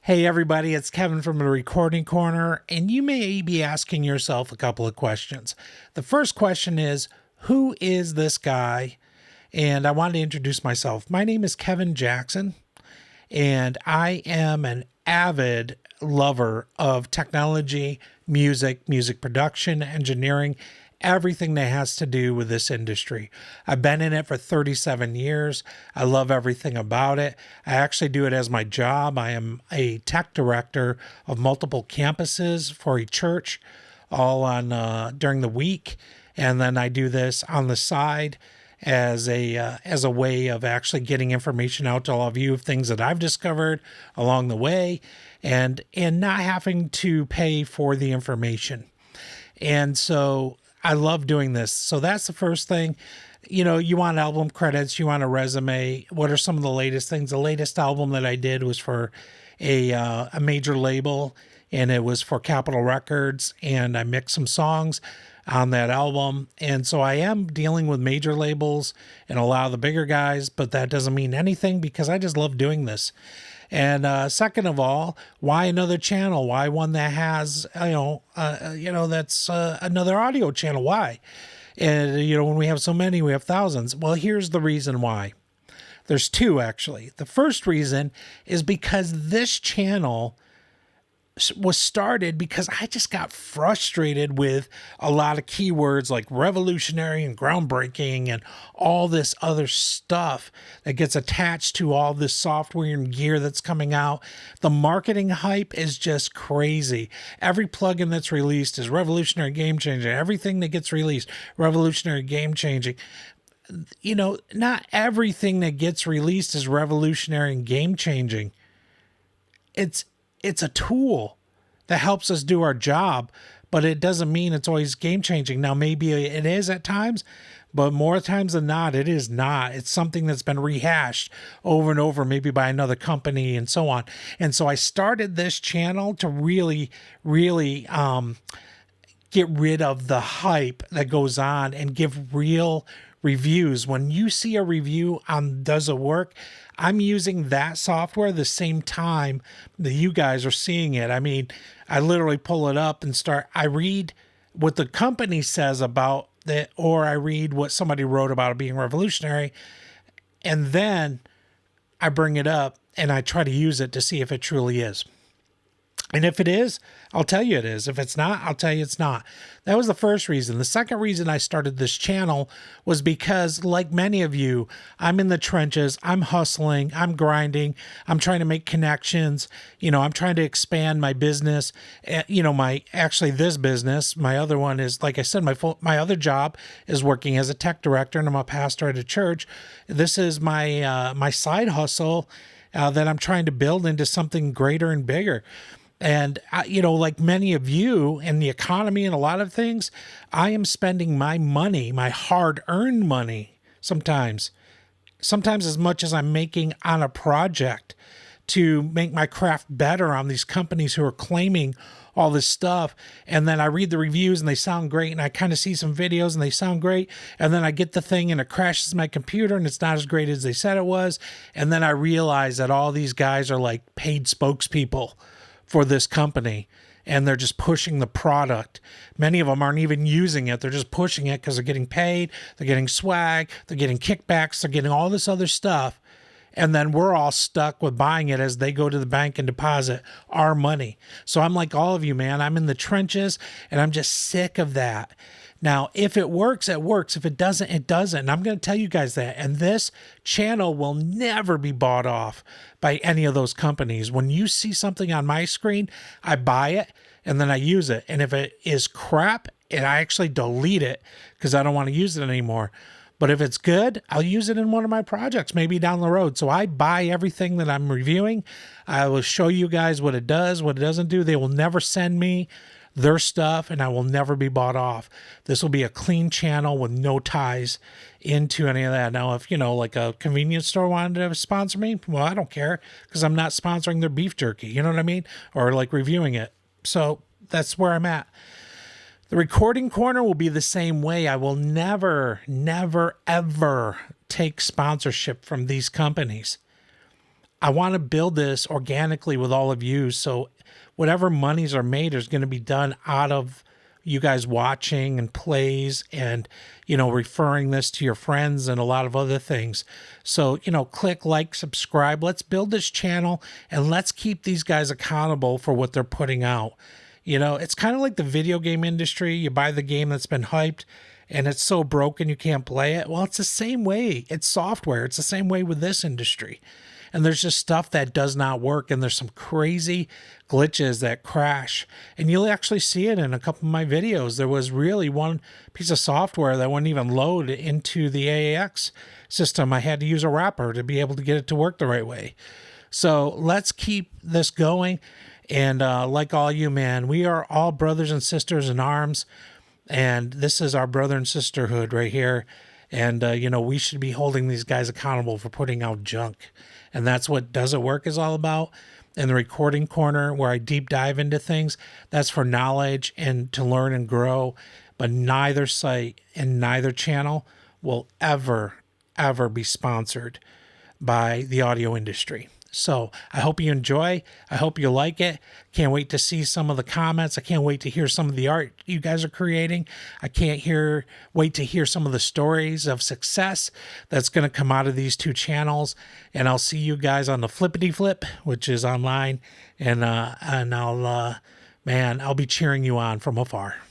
Hey everybody, it's Kevin from the Recording Corner, and you may be asking yourself a couple of questions. The first question is, who is this guy? And I wanted to introduce myself. My name is Kevin Jackson, and I am an avid lover of technology, music production, engineering, everything that has to do with this industry. I've been in it for 37 years. I love everything about it. I actually do it as my job. I am a tech director of multiple campuses for a church, all on during the week, and then I do this on the side as a way of actually getting information out to all of you of things that I've discovered along the way, and not having to pay for the information. And so I love doing this. So that's the first thing. You know, you want album credits, you want a resume. What are some of the latest things? The latest album that I did was for a major label, and it was for Capitol Records, and I mixed some songs on that album. And so I am dealing with major labels and a lot of the bigger guys, but that doesn't mean anything because I just love doing this. And second of all, why another channel? Why one that has, that's another audio channel? Why? And, when we have so many, we have thousands. Well, here's the reason why. There's two, actually. The first reason is because this channel was started because I just got frustrated with a lot of keywords like revolutionary and groundbreaking and all this other stuff that gets attached to all this software and gear that's coming out. The marketing hype is just crazy. Every plugin that's released is revolutionary, game changing. Everything that gets released, revolutionary, game changing. Not everything that gets released is revolutionary and game changing. It's a tool that helps us do our job, but it doesn't mean it's always game changing. Now, maybe it is at times, but more times than not, it is not. It's something that's been rehashed over and over, maybe by another company and so on. And so I started this channel to really get rid of the hype that goes on and give real reviews. When you see a review on Does It Work, I'm using that software the same time that you guys are seeing it. I mean, I literally pull it up and I read what the company says about it, or I read what somebody wrote about it being revolutionary, and then I bring it up and I try to use it to see if it truly is. And if it is, I'll tell you it is. If it's not, I'll tell you it's not. That was the first reason. The second reason I started this channel was because, like many of you, I'm in the trenches. I'm hustling. I'm grinding. I'm trying to make connections. I'm trying to expand my business. This business, my other one is, like I said, my other job is working as a tech director, and I'm a pastor at a church. This is my side hustle that I'm trying to build into something greater and bigger. And, like many of you in the economy and a lot of things, I am spending my money, my hard-earned money, sometimes as much as I'm making on a project to make my craft better on these companies who are claiming all this stuff. And then I read the reviews and they sound great, and I kind of see some videos and they sound great. And then I get the thing and it crashes my computer and it's not as great as they said it was. And then I realize that all these guys are like paid spokespeople for this company, and they're just pushing the product. Many of them aren't even using it. They're just pushing it because they're getting paid, they're getting swag, they're getting kickbacks, they're getting all this other stuff. And then we're all stuck with buying it as they go to the bank and deposit our money. So I'm like all of you, man. I'm in the trenches, and I'm just sick of that. Now, if it works, it works. If it doesn't, it doesn't. And I'm going to tell you guys that. And this channel will never be bought off by any of those companies. When you see something on my screen, I buy it and then I use it. And if it is crap, and I actually delete it because I don't want to use it anymore. But if it's good, I'll use it in one of my projects, maybe down the road. So I buy everything that I'm reviewing. I will show you guys what it does, what it doesn't do. They will never send me their stuff, and I will never be bought off. This will be a clean channel with no ties into any of that. Now, if, like a convenience store wanted to sponsor me, well, I don't care because I'm not sponsoring their beef jerky. You know what I mean? Or like reviewing it. So that's where I'm at. The Recording Corner will be the same way. I will never, ever take sponsorship from these companies. I want to build this organically with all of you. So whatever monies are made is going to be done out of you guys watching and plays and, referring this to your friends and a lot of other things. So, click like, subscribe. Let's build this channel and let's keep these guys accountable for what they're putting out. It's kind of like the video game industry. You buy the game that's been hyped and it's so broken you can't play it. Well, it's the same way. It's software. It's the same way with this industry. And there's just stuff that does not work, and there's some crazy glitches that crash. And you'll actually see it in a couple of my videos. There was really one piece of software that wouldn't even load into the AAX system. I had to use a wrapper to be able to get it to work the right way. So let's keep this going. And like all you, man, we are all brothers and sisters in arms. And this is our brother and sisterhood right here. And, we should be holding these guys accountable for putting out junk. And that's what Does It Work is all about. In the recording corner where I deep dive into things, that's for knowledge and to learn and grow. But neither site and neither channel will ever be sponsored by the audio industry. So I hope you enjoy. I hope you like it. Can't wait to see some of the comments. I can't wait to hear some of the art you guys are creating. I can't wait to hear some of the stories of success that's going to come out of these two channels. And I'll see you guys on the Flippity Flip, which is online. And I'll be cheering you on from afar.